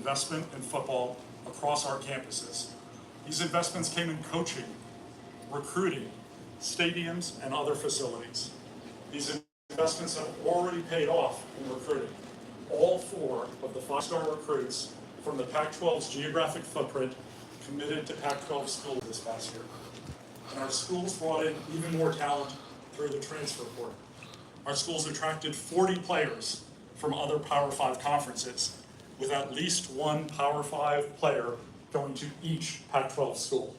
investment in football across our campuses. These investments came in coaching, recruiting, stadiums, and other facilities. These investments have already paid off in recruiting. All 4 of the 5-star recruits from the Pac-12's geographic footprint committed to Pac-12 schools this past year. And our schools brought in even more talent through the transfer portal. Our schools attracted 40 players from other Power 5 conferences, with at least one Power 5 player going to each Pac-12 school.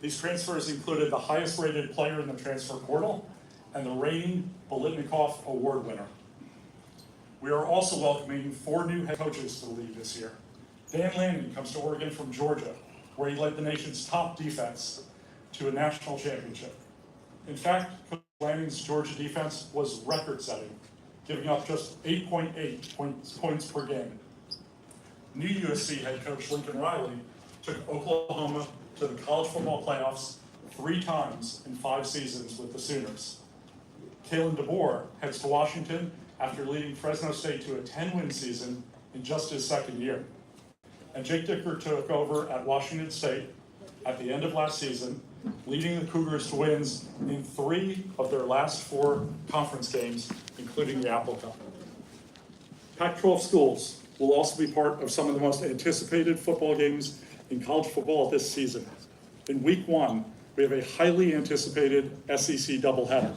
These transfers included the highest rated player in the transfer portal and the reigning Bolitnikoff Award winner. We are also welcoming 4 new head coaches to the league this year. Dan Lanning comes to Oregon from Georgia, where he led the nation's top defense to a national championship. In fact, Coach Lanning's Georgia defense was record-setting, giving up just 8.8 points per game. New USC head coach Lincoln Riley took Oklahoma to the college football playoffs 3 times in 5 seasons with the Sooners. Kalen DeBoer heads to Washington after leading Fresno State to a 10-win season in just his 2nd year. And Jake Dicker took over at Washington State at the end of last season, leading the Cougars to wins in 3 of their last 4 conference games, including the Apple Cup. Pac-12 schools will also be part of some of the most anticipated football games in college football this season. In week 1, we have a highly anticipated SEC doubleheader.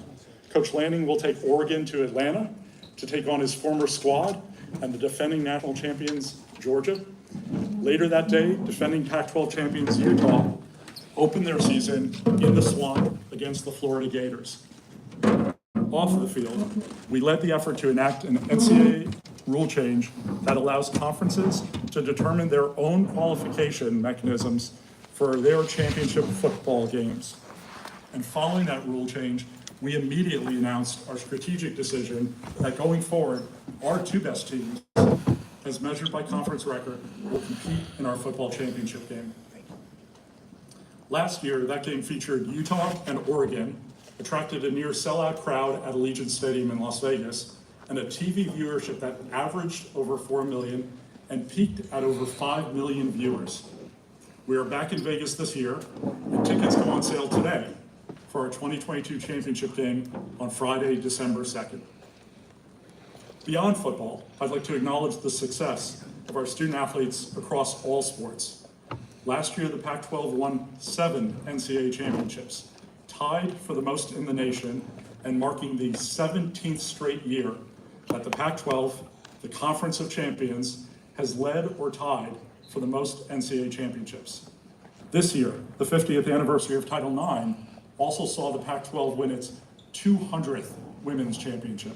Coach Lanning will take Oregon to Atlanta to take on his former squad and the defending national champions, Georgia. Later that day, defending Pac-12 champions Utah opened their season in the Swamp against the Florida Gators. Off the field, we led the effort to enact an NCAA rule change that allows conferences to determine their own qualification mechanisms for their championship football games. And following that rule change, we immediately announced our strategic decision that going forward, our 2 best teams, as measured by conference record, will compete in our football championship game. Last year, that game featured Utah and Oregon, attracted a near sellout crowd at Allegiant Stadium in Las Vegas, and a TV viewership that averaged over 4 million and peaked at over 5 million viewers. We are back in Vegas this year, and tickets go on sale today for our 2022 championship game on Friday, December 2nd. Beyond football, I'd like to acknowledge the success of our student athletes across all sports. Last year, the Pac-12 won 7 NCAA championships, tied for the most in the nation, and marking the 17th straight year that the Pac-12, the Conference of Champions, has led or tied for the most NCAA championships. This year, the 50th anniversary of Title IX also saw the Pac-12 win its 200th women's championship,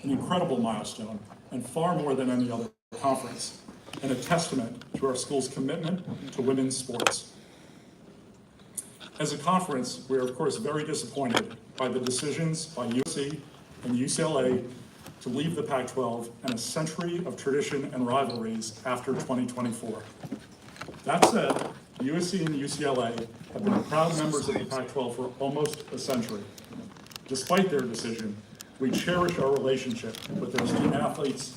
an incredible milestone and far more than any other conference, and a testament to our school's commitment to women's sports. As a conference, we are of course very disappointed by the decisions by USC and UCLA to leave the Pac-12 and a century of tradition and rivalries after 2024. That said, USC and UCLA have been proud members of the Pac-12 for almost a century. Despite their decision, we cherish our relationship with their student athletes,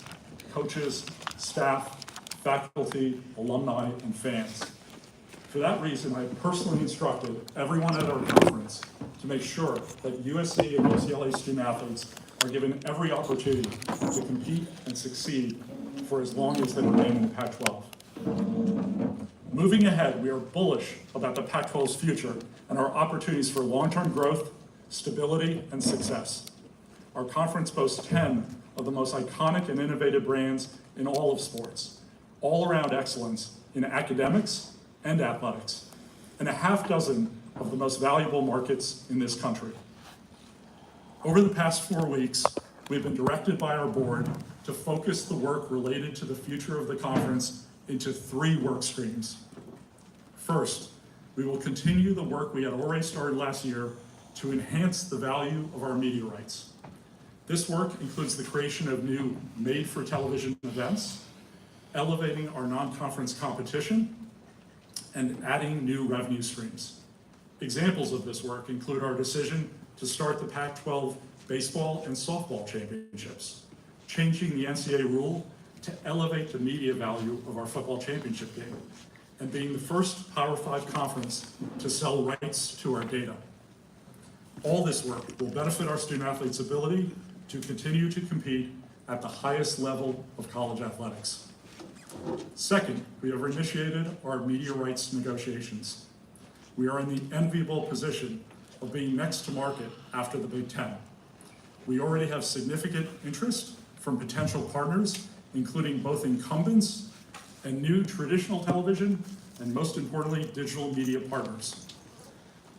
coaches, staff, faculty, alumni, and fans. For that reason, I personally instructed everyone at our conference to make sure that USC and UCLA student athletes are given every opportunity to compete and succeed for as long as they remain in the Pac-12. Moving ahead, we are bullish about the Pac-12's future and our opportunities for long-term growth, stability, and success. Our conference boasts 10 of the most iconic and innovative brands in all of sports, all-around excellence in academics and athletics, and a half dozen of the most valuable markets in this country. Over the past 4 weeks, we've been directed by our board to focus the work related to the future of the conference into 3 work streams. First, we will continue the work we had already started last year to enhance the value of our media rights. This work includes the creation of new made-for-television events, elevating our non-conference competition, and adding new revenue streams. Examples of this work include our decision to start the Pac-12 baseball and softball championships, changing the NCAA rule to elevate the media value of our football championship game, and being the first Power 5 conference to sell rights to our data. All this work will benefit our student athletes' ability to continue to compete at the highest level of college athletics. Second, we have initiated our media rights negotiations. We are in the enviable position of being next to market after the Big Ten. We already have significant interest from potential partners, including both incumbents and new traditional television, and most importantly, digital media partners.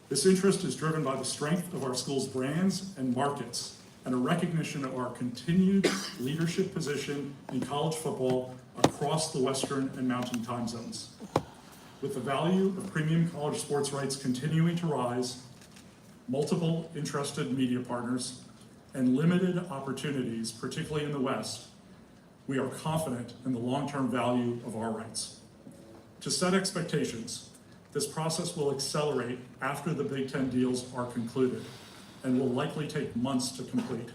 This interest is driven by the strength of our school's brands and markets, and a recognition of our continued leadership position in college football across the Western and Mountain time zones. With the value of premium college sports rights continuing to rise, multiple interested media partners, and limited opportunities, particularly in the West, we are confident in the long-term value of our rights. To set expectations, this process will accelerate after the Big Ten deals are concluded and will likely take months to complete.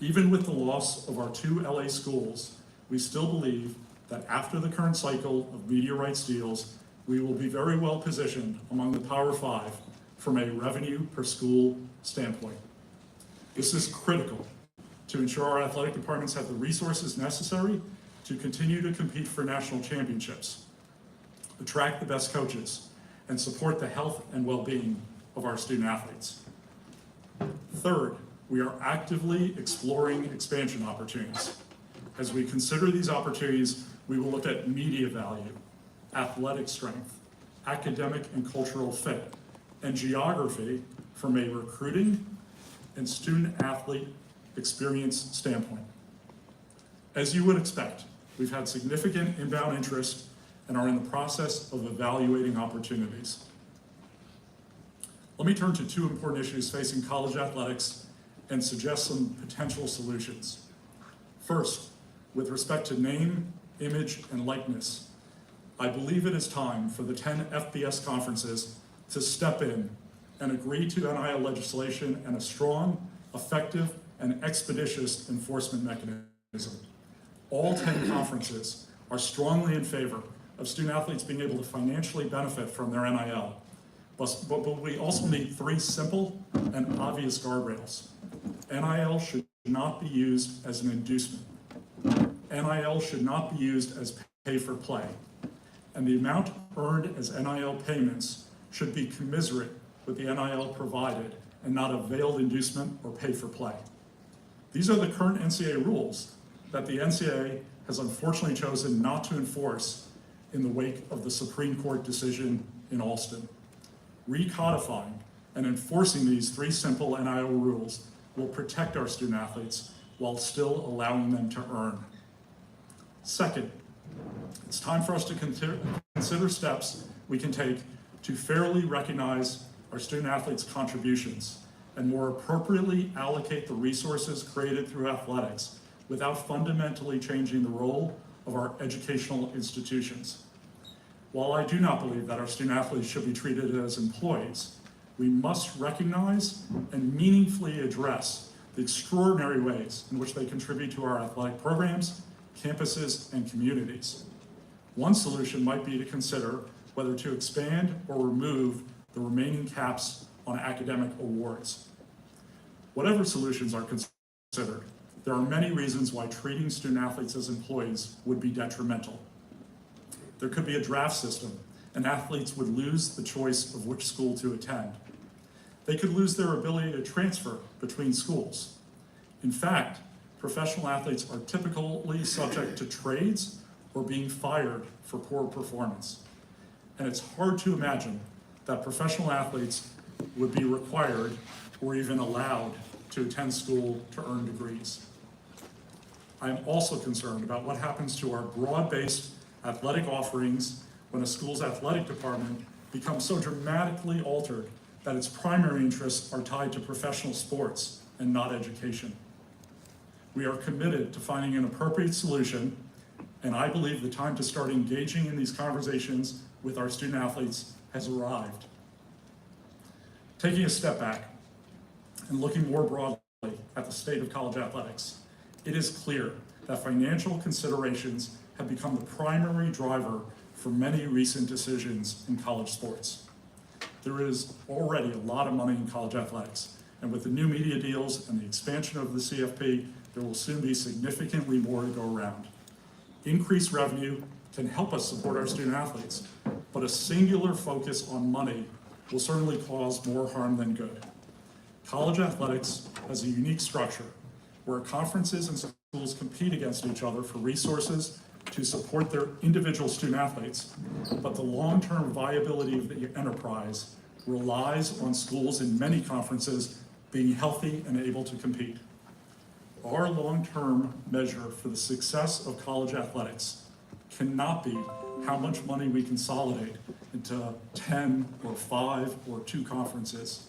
Even with the loss of our 2 LA schools, we still believe that after the current cycle of media rights deals, we will be very well positioned among the Power 5 from a revenue per school standpoint. This is critical to ensure our athletic departments have the resources necessary to continue to compete for national championships, attract the best coaches, and support the health and well-being of our student athletes. Third, we are actively exploring expansion opportunities. As we consider these opportunities, we will look at media value, athletic strength, academic and cultural fit, and geography from a recruiting and student athlete experience standpoint. As you would expect, we've had significant inbound interest and are in the process of evaluating opportunities. Let me turn to 2 important issues facing college athletics and suggest some potential solutions. First, with respect to name, image, and likeness, I believe it is time for the 10 FBS conferences to step in and agree to NIL legislation and a strong, effective, and expeditious enforcement mechanism. All 10 conferences are strongly in favor of student athletes being able to financially benefit from their NIL. But we also need 3 simple and obvious guardrails. NIL should not be used as an inducement. NIL should not be used as pay for play. And the amount earned as NIL payments should be commensurate with the NIL provided and not a veiled inducement or pay for play. These are the current NCAA rules that the NCAA has unfortunately chosen not to enforce in the wake of the Supreme Court decision in Alston. Recodifying and enforcing these 3 simple NIL rules will protect our student athletes while still allowing them to earn. Second, it's time for us to consider steps we can take to fairly recognize our student athletes' contributions and more appropriately allocate the resources created through athletics without fundamentally changing the role of our educational institutions. While I do not believe that our student athletes should be treated as employees, we must recognize and meaningfully address the extraordinary ways in which they contribute to our athletic programs, campuses, and communities. One solution might be to consider whether to expand or remove the remaining caps on academic awards. Whatever solutions are considered, there are many reasons why treating student athletes as employees would be detrimental. There could be a draft system, and athletes would lose the choice of which school to attend. They could lose their ability to transfer between schools. In fact, professional athletes are typically subject to trades or being fired for poor performance. And it's hard to imagine that professional athletes would be required or even allowed to attend school to earn degrees. I am also concerned about what happens to our broad-based athletic offerings when a school's athletic department becomes so dramatically altered that its primary interests are tied to professional sports and not education. We are committed to finding an appropriate solution, and I believe the time to start engaging in these conversations with our student athletes has arrived. Taking a step back and looking more broadly at the state of college athletics, it is clear that financial considerations have become the primary driver for many recent decisions in college sports. There is already a lot of money in college athletics, and with the new media deals and the expansion of the CFP, there will soon be significantly more to go around. Increased revenue can help us support our student athletes, but a singular focus on money will certainly cause more harm than good. College athletics has a unique structure where conferences and schools compete against each other for resources to support their individual student athletes, but the long-term viability of the enterprise relies on schools in many conferences being healthy and able to compete. Our long-term measure for the success of college athletics cannot be how much money we consolidate into 10 or 5 or 2 conferences,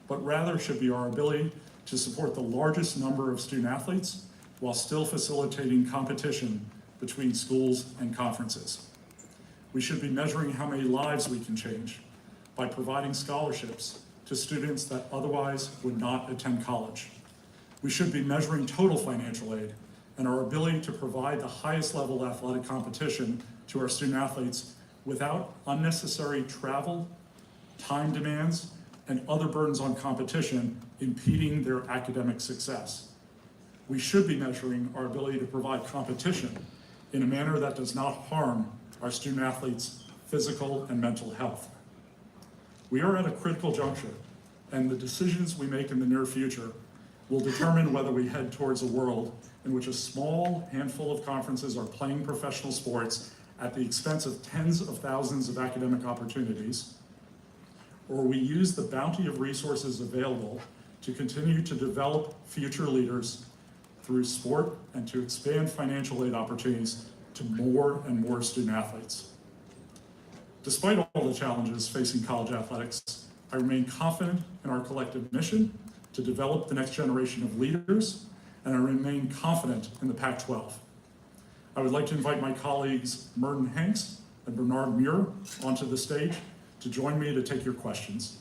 but rather should be our ability to support the largest number of student athletes while still facilitating competition between schools and conferences. We should be measuring how many lives we can change by providing scholarships to students that otherwise would not attend college. We should be measuring total financial aid and our ability to provide the highest level athletic competition to our student athletes without unnecessary travel, time demands, and other burdens on competition impeding their academic success. We should be measuring our ability to provide competition in a manner that does not harm our student athletes' physical and mental health. We are at a critical juncture, and the decisions we make in the near future will determine whether we head towards a world in which a small handful of conferences are playing professional sports at the expense of tens of thousands of academic opportunities, or we use the bounty of resources available to continue to develop future leaders through sport and to expand financial aid opportunities to more and more student athletes. Despite all the challenges facing college athletics, I remain confident in our collective mission to develop the next generation of leaders, and I remain confident in the Pac-12. I would like to invite my colleagues Merton Hanks and Bernard Muir onto the stage to join me to take your questions.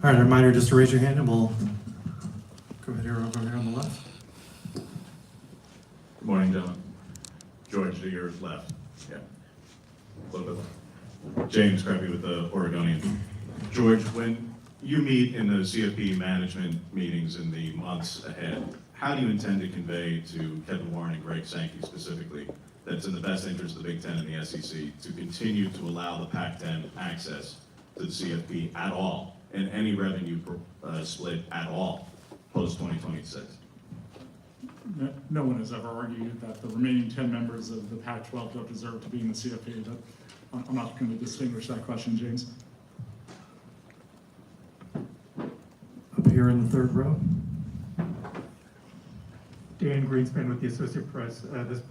All right, a reminder just to raise your hand and we'll go ahead here over here on the left. Good morning, gentlemen. George, to your left. Yeah. A little bit left. James Creppy with the Oregonian. George, when you meet in the CFP management meetings in the months ahead, how do you intend to convey to Kevin Warren and Greg Sankey specifically that it's in the best interest of the Big Ten and the SEC to continue to allow the Pac-10 access to the CFP at all, and any revenue split at all, post-2026? No one has ever argued that the remaining 10 members of the Pac-12 don't deserve to be in the CFP, but I'm not going to distinguish that question, James. Up here in the third row. Dan Greenspan with the Associated Press. This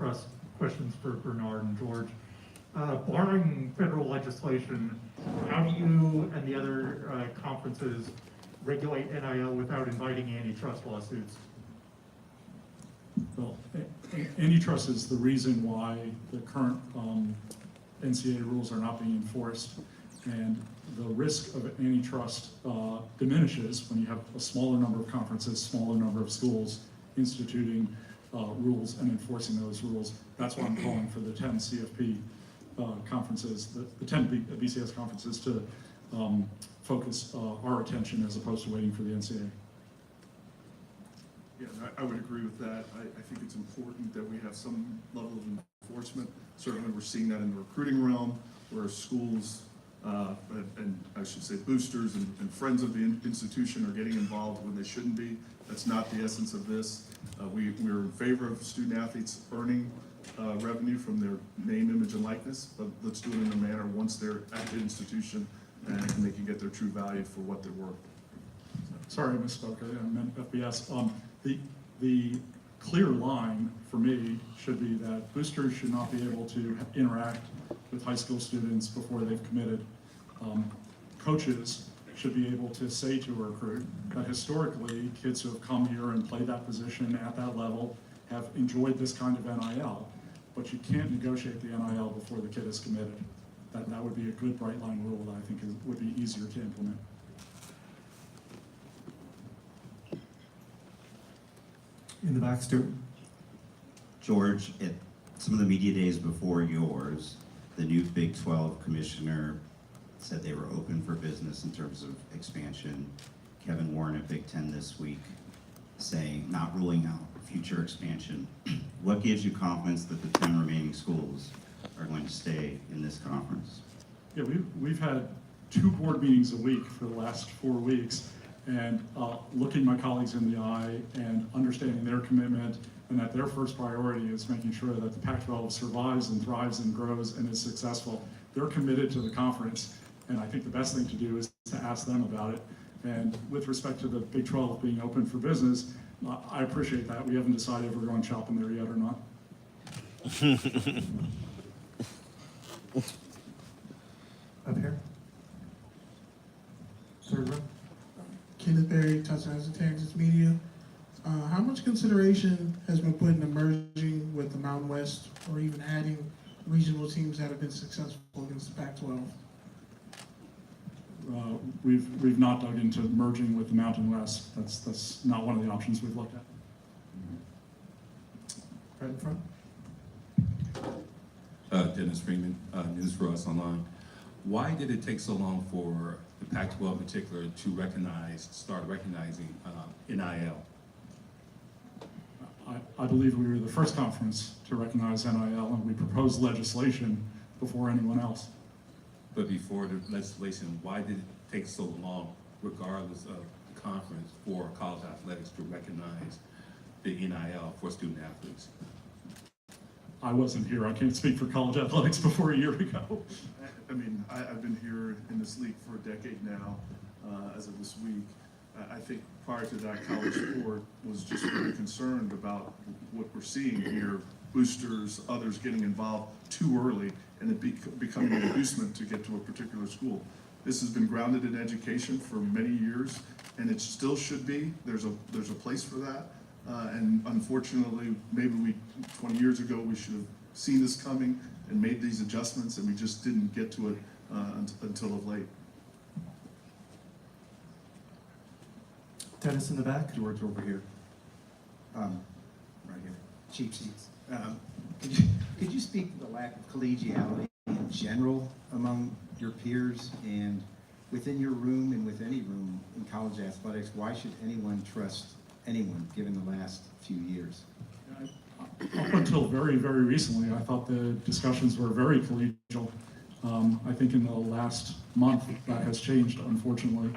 question's for Bernard and George. Barring federal legislation, how do you and the other conferences regulate NIL without inviting antitrust lawsuits? Well, antitrust is the reason why the current NCAA rules are not being enforced, and the risk of antitrust diminishes when you have a smaller number of conferences, smaller number of schools instituting rules and enforcing those rules. That's why I'm calling for the 10 CFP conferences, the 10 BCS conferences to focus our attention as opposed to waiting for the NCAA. Yeah, I would agree with that. I think it's important that we have some level of enforcement. Certainly, we're seeing that in the recruiting realm, where schools, and I should say boosters and friends of the institution are getting involved when they shouldn't be. That's not the essence of this. We're in favor of student athletes earning revenue from their name, image, and likeness, but let's do it in a manner once they're at the institution and they can get their true value for what they're worth. Sorry, I misspoke, I meant FBS. The clear line for me should be that boosters should not be able to interact with high school students before they've committed. Coaches should be able to say to a recruit that historically, kids who have come here and played that position at that level have enjoyed this kind of NIL, but you can't negotiate the NIL before the kid is committed. That would be a good bright line rule that I think would be easier to implement. In the back, Stuart. George, at some of the media days before yours, the new Big 12 commissioner said they were open for business in terms of expansion. Kevin Warren at Big 10 this week saying, not ruling out future expansion. What gives you confidence that the 10 remaining schools are going to stay in this conference? Yeah, we've had 2 board meetings a week for the last 4 weeks, and looking my colleagues in the eye and understanding their commitment, and that their first priority is making sure that the Pac-12 survives and thrives and grows and is successful. They're committed to the conference, and I think the best thing to do is to ask them about it. And with respect to the Big 12 being open for business, I appreciate that. We haven't decided if we're going shopping there yet or not. Up here. Third row. Kenneth Berry, Touchdowns and Texas Media. How much consideration has been put into merging with the Mountain West or even adding regional teams that have been successful against the Pac-12? We've not dug into merging with the Mountain West. That's not one of the options we've looked at. Right in front. Dennis Freeman, News for Us Online. Why did it take so long for the Pac-12 in particular to start recognizing NIL? I believe we were the first conference to recognize NIL, and we proposed legislation before anyone else. But before the legislation, why did it take so long, regardless of the conference, for college athletics to recognize the NIL for student athletes? I wasn't here. I can't speak for college athletics before a year ago. I mean, I've been here in this league for a decade now, as of this week. I think prior to that, college sport was just very concerned about what we're seeing here, boosters, others getting involved too early, and it becoming an inducement to get to a particular school. This has been grounded in education for many years, and it still should be. There's a place for that, and unfortunately, maybe 20 years ago, we should have seen this coming and made these adjustments, and we just didn't get to it until of late. Dennis in the back. George over here. Right here. Cheap seats. Could you speak to the lack of collegiality in general among your peers and within your room and with any room in college athletics? Why should anyone trust anyone given the last few years? Up until very, very recently, I thought the discussions were very collegial. I think in the last month that has changed, unfortunately.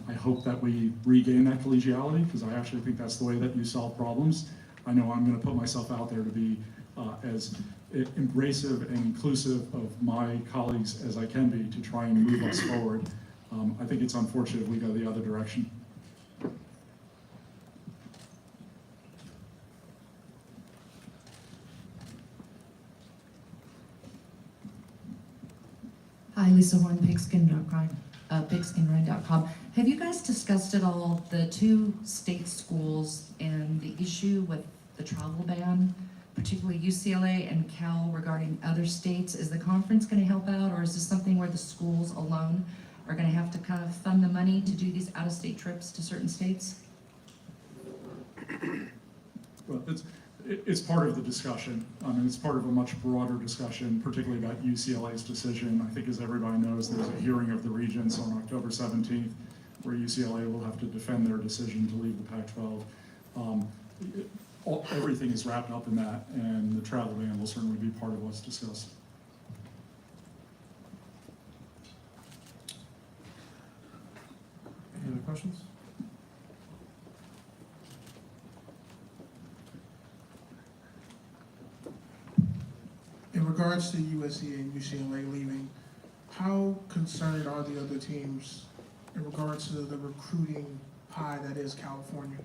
I hope that we regain that collegiality, because I actually think that's the way that you solve problems. I know I'm going to put myself out there to be as embracive and inclusive of my colleagues as I can be to try and move us forward. I think it's unfortunate if we go the other direction. Hi, Lisa Horn, pigskinrun.com. Have you guys discussed at all the 2 state schools and the issue with the travel ban, particularly UCLA and Cal regarding other states? Is the conference going to help out, or is this something where the schools alone are going to have to kind of fund the money to do these out-of-state trips to certain states? Well, it's part of the discussion. I mean, it's part of a much broader discussion, particularly about UCLA's decision. I think, as everybody knows, there's a hearing of the regents on October 17th, where UCLA will have to defend their decision to leave the Pac-12. everything is wrapped up in that, and the travel ban will certainly be part of what's discussed. Any other questions? In regards to USC and UCLA leaving, how concerned are the other teams in regards to the recruiting pie that is California?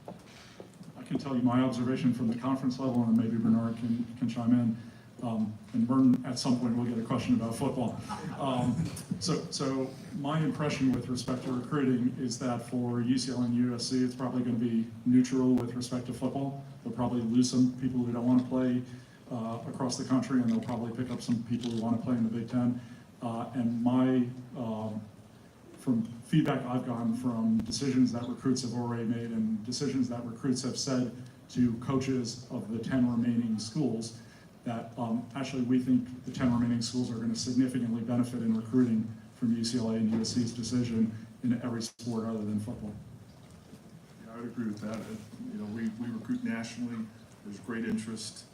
I can tell you my observation from the conference level, and maybe Bernard can chime in. And Merton, at some point, will get a question about football. So my impression with respect to recruiting is that for UCLA and USC, it's probably going to be neutral with respect to football. They'll probably lose some people who don't want to play across the country, and they'll probably pick up some people who want to play in the Big Ten. And from feedback I've gotten from decisions that recruits have already made and decisions that recruits have said to coaches of the 10 remaining schools, that actually we think the 10 remaining schools are going to significantly benefit in recruiting from UCLA and USC's decision in every sport other than football. Yeah, I would agree with that. We recruit nationally. There's great interest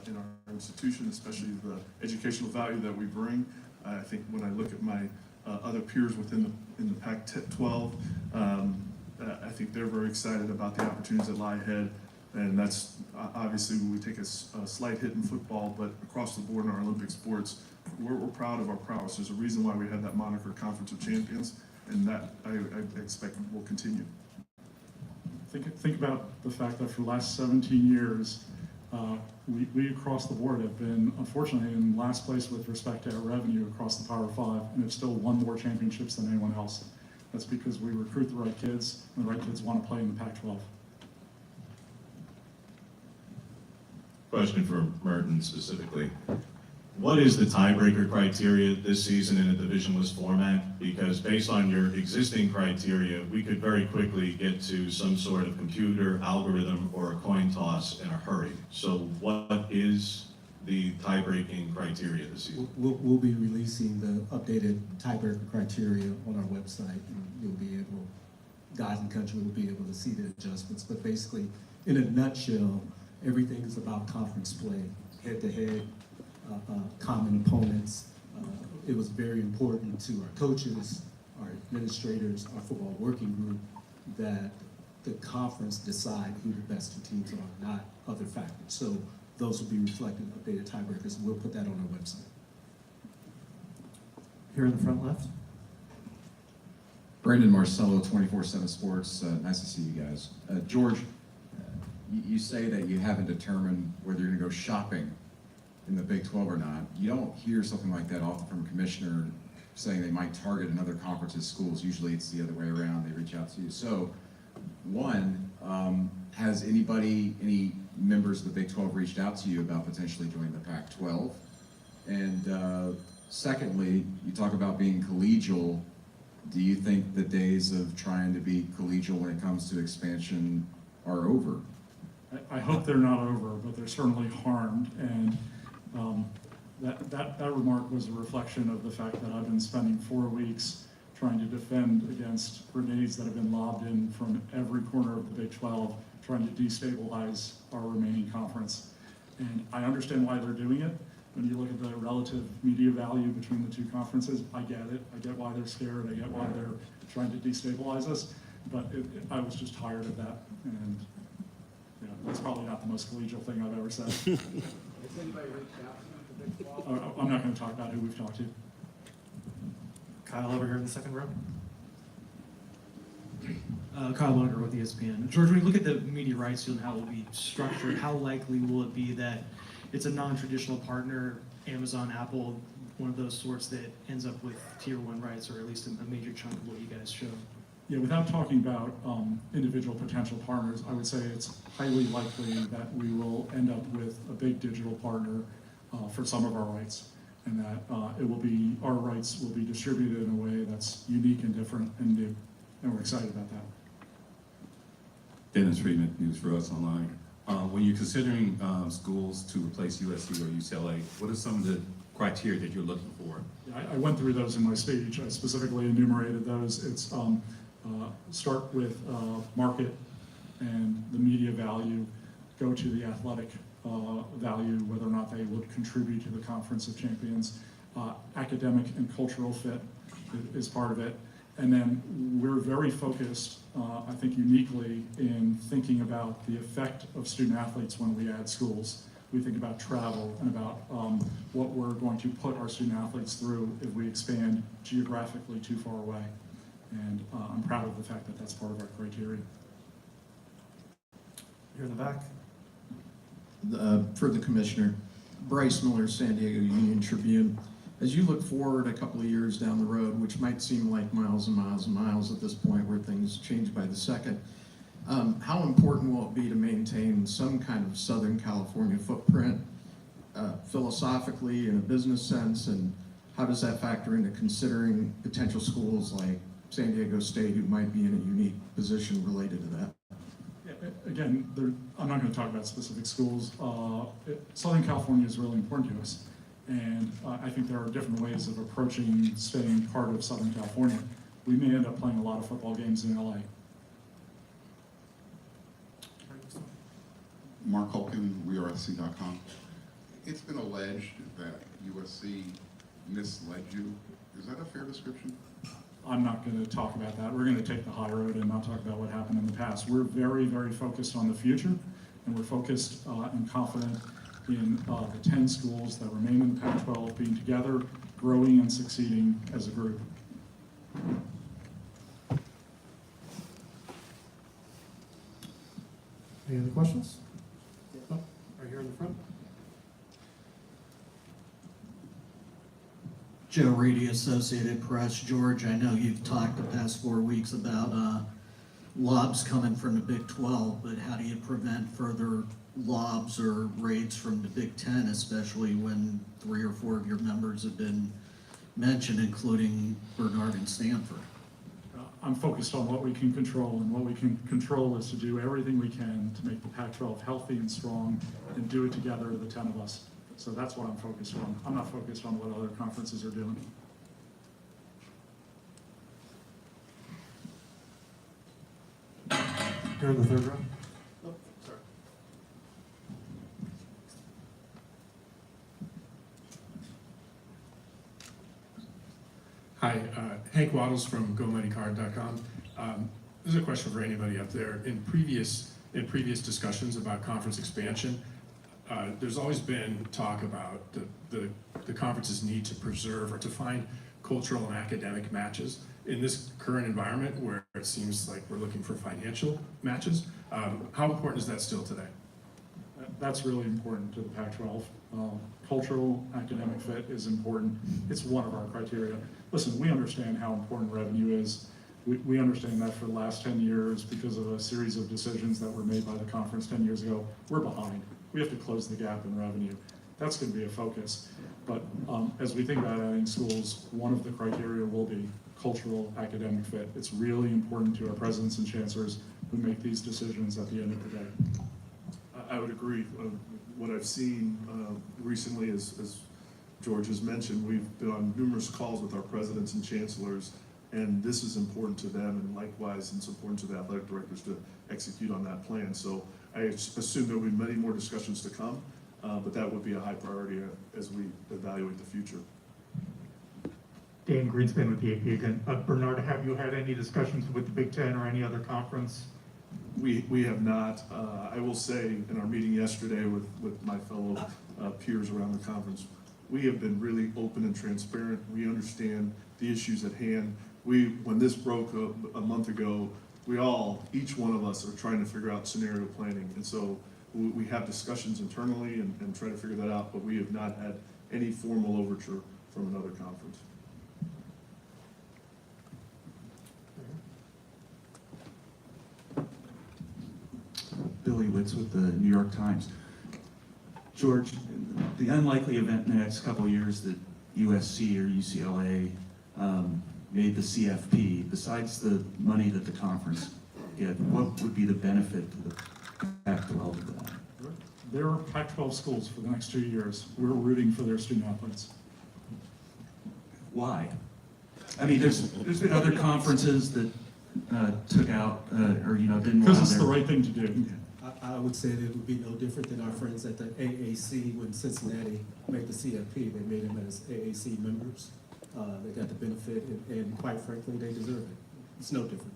in our institution, especially the educational value that we bring. I think when I look at my other peers within the Pac-12, I think they're very excited about the opportunities that lie ahead. And that's obviously when we take a slight hit in football, but across the board in our Olympic sports, we're proud of our prowess. There's a reason why we have that moniker Conference of Champions, and that I expect will continue. Think about the fact that for the last 17 years, we across the board have been, unfortunately, in last place with respect to our revenue across the Power Five, and have still won more championships than anyone else. That's because we recruit the right kids, and the right kids want to play in the Pac-12. Question for Merton specifically. What is the tiebreaker criteria this season in a divisionless format? Because based on your existing criteria, we could very quickly get to some sort of computer algorithm or a coin toss in a hurry. So what is the tie-breaking criteria this season? We'll be releasing the updated tiebreaker criteria on our website, and you'll be able, guys in country will be able to see the adjustments. But basically, in a nutshell, everything is about conference play, head-to-head, common opponents. It was very important to our coaches, our administrators, our football working group, that the conference decide who the best two teams are, not other factors. So those will be reflected in updated tiebreakers, and we'll put that on our website. Here in the front left. Brandon Marcello, 24/7 Sports. Nice to see you guys. George, you say that you haven't determined whether you're going to go shopping in the Big 12 or not. You don't hear something like that often from a commissioner saying they might target another conference's schools. Usually it's the other way around. They reach out to you. So, one, has any members of the Big 12 reached out to you about potentially joining the Pac-12? And secondly, you talk about being collegial. Do you think the days of trying to be collegial when it comes to expansion are over? I hope they're not over, but they're certainly harmed. And that remark was a reflection of the fact that I've been spending 4 weeks trying to defend against grenades that have been lobbed in from every corner of the Big 12, trying to destabilize our remaining conference. And I understand why they're doing it. When you look at the relative media value between the two conferences, I get it. I get why they're scared. I get why they're trying to destabilize us. But I was just tired of that. And that's probably not the most collegial thing I've ever said. Has anybody reached out to the Big 12? I'm not going to talk about who we've talked to. Kyle over here in the second row. Kyle Munger with ESPN. George, when you look at the media rights deal and how it will be structured, how likely will it be that it's a non-traditional partner, Amazon, Apple, one of those sorts that ends up with tier 1 rights, or at least a major chunk of what you guys show? Yeah, without talking about individual potential partners, I would say it's highly likely that we will end up with a big digital partner for some of our rights, and that our rights will be distributed in a way that's unique and different and new, and we're excited about that. Dennis Friedman, News for Us Online. When you're considering schools to replace USC or UCLA, what are some of the criteria that you're looking for? I went through those in my speech. I specifically enumerated those. It's start with market and the media value, go to the athletic value, whether or not they would contribute to the Conference of Champions. Academic and cultural fit is part of it. And then we're very focused, I think uniquely, in thinking about the effect of student athletes when we add schools. We think about travel and about what we're going to put our student athletes through if we expand geographically too far away. And I'm proud of the fact that that's part of our criteria. Here in the back. For the commissioner, Bryce Miller, San Diego Union Tribune. As you look forward a couple of years down the road, which might seem like miles and miles and miles at this point where things change by the second, how important will it be to maintain some kind of Southern California footprint philosophically in a business sense, and how does that factor into considering potential schools like San Diego State who might be in a unique position related to that? Again, I'm not going to talk about specific schools. Southern California is really important to us, and I think there are different ways of approaching staying part of Southern California. We may end up playing a lot of football games in LA. Mark Holkin, WeAreSC.com. It's been alleged that USC misled you. Is that a fair description? I'm not going to talk about that. We're going to take the high road and not talk about what happened in the past. We're very, very focused on the future, and we're focused and confident in the 10 schools that remain in the Pac-12 being together, growing and succeeding as a group. Any other questions? Oh, right here in the front. Joe Reedy, Associated Press. George, I know you've talked the past 4 weeks about lobs coming from the Big 12, but how do you prevent further lobs or raids from the Big 10, especially when 3 or 4 of your members have been mentioned, including Bernard and Stanford? I'm focused on what we can control, and what we can control is to do everything we can to make the Pac-12 healthy and strong and do it together, the 10 of us. So that's what I'm focused on. I'm not focused on what other conferences are doing. Here in the third row. Oh, sorry. Hi, Hank Waddles from GoMoneyCard.com. This is a question for anybody up there. In previous discussions about conference expansion, there's always been talk about the conference's need to preserve or to find cultural and academic matches. In this current environment where it seems like we're looking for financial matches, how important is that still today? That's really important to the Pac-12. Cultural, academic fit is important. It's one of our criteria. Listen, we understand how important revenue is. We understand that for the last 10 years because of a series of decisions that were made by the conference 10 years ago. We're behind. We have to close the gap in revenue. That's going to be a focus. But as we think about adding schools, one of the criteria will be cultural, academic fit. It's really important to our presidents and chancellors who make these decisions at the end of the day. I would agree. What I've seen recently, as George has mentioned, we've been on numerous calls with our presidents and chancellors, and this is important to them, and likewise, it's important to the athletic directors to execute on that plan. So I assume there will be many more discussions to come, but that would be a high priority as we evaluate the future. Dan Greenspan with the AP again. Bernard, have you had any discussions with the Big Ten or any other conference? We have not. I will say in our meeting yesterday with my fellow peers around the conference, we have been really open and transparent. We understand the issues at hand. When this broke a month ago, each one of us are trying to figure out scenario planning. And so we have discussions internally and try to figure that out, but we have not had any formal overture from another conference. Billy Witz with the New York Times. George, the unlikely event in the next couple of years that USC or UCLA made the CFP, besides the money that the conference get, what would be the benefit to the Pac-12 of that? There are Pac-12 schools for the next 2 years. We're rooting for their student athletes. Why? I mean, there's been other conferences that took out or didn't. Because it's the right thing to do. I would say that it would be no different than our friends at the AAC when Cincinnati made the CFP. They made them as AAC members. They got the benefit, and quite frankly, they deserve it. It's no different.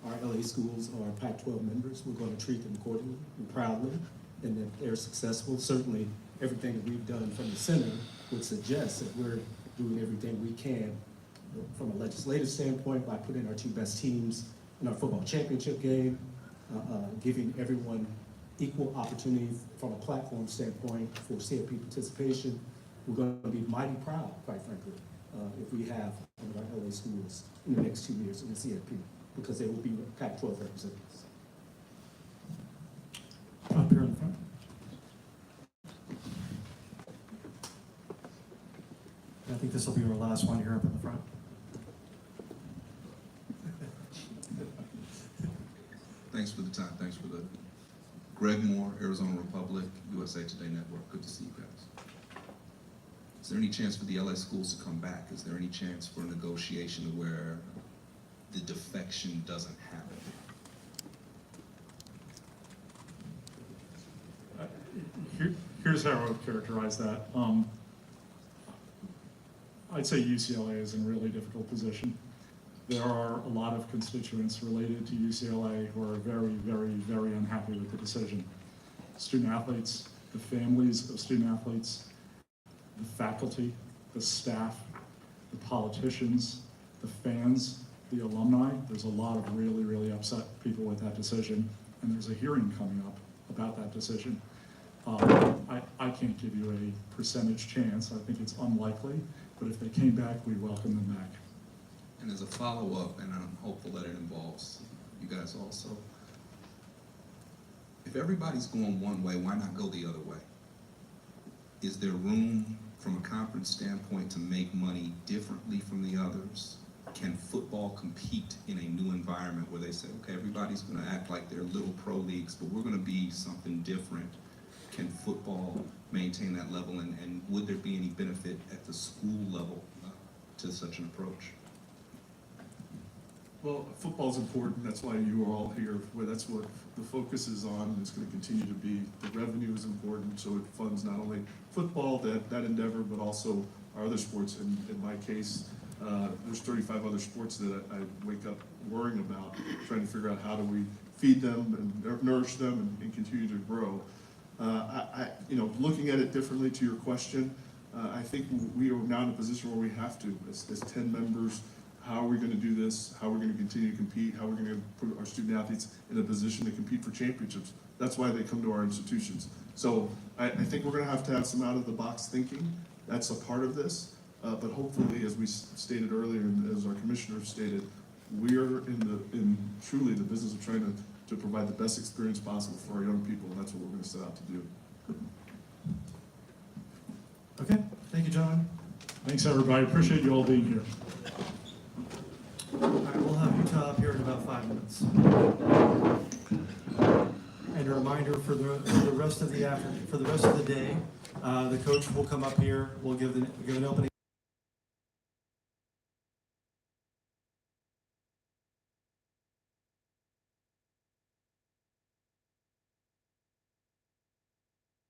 Our LA schools are Pac-12 members. We're going to treat them accordingly and proudly, and if they're successful, certainly everything that we've done from the center would suggest that we're doing everything we can from a legislative standpoint by putting our two best teams in our football championship game, giving everyone equal opportunity from a platform standpoint for CFP participation. We're going to be mighty proud, quite frankly, if we have one of our LA schools in the next 2 years in the CFP, because they will be Pac-12 representatives. Up here in the front. I think this will be our last one here up in the front. Thanks for the time. Thanks for the Greg Moore, Arizona Republic, USA Today Network. Good to see you guys. Is there any chance for the LA schools to come back? Is there any chance for a negotiation where the defection doesn't happen? Here's how I would characterize that. I'd say UCLA is in a really difficult position. There are a lot of constituents related to UCLA who are very, very, very unhappy with the decision. Student athletes, the families of student athletes, the faculty, the staff, the politicians, the fans, the alumni. There's a lot of really, really upset people with that decision, and there's a hearing coming up about that decision. I can't give you a percentage chance. I think it's unlikely, but if they came back, we welcome them back. And as a follow-up, and I'm hopeful that it involves you guys also, if everybody's going one way, why not go the other way? Is there room from a conference standpoint to make money differently from the others? Can football compete in a new environment where they say, okay, everybody's going to act like they're little pro leagues, but we're going to be something different? Can football maintain that level, and would there be any benefit at the school level to such an approach? Well, football's important. That's why you are all here. Well, that's what the focus is on, and it's going to continue to be. The revenue is important, so it funds not only football, that endeavor, but also our other sports. And in my case, there's 35 other sports that I wake up worrying about, trying to figure out how do we feed them and nourish them and continue to grow. Looking at it differently to your question, I think we are now in a position where we have to, as 10 members. How are we going to do this? How are we going to continue to compete? How are we going to put our student athletes in a position to compete for championships? That's why they come to our institutions. So I think we're going to have some out-of-the-box thinking. That's a part of this. But hopefully, as we stated earlier, and as our commissioner stated, we are in truly the business of trying to provide the best experience possible for our young people, and that's what we're going to set out to do. Okay, thank you, John. Thanks, everybody. Appreciate you all being here. All right, we'll have Utah up here in about 5 minutes. And a reminder for the rest of the day, the coach will come up here. We'll give an opening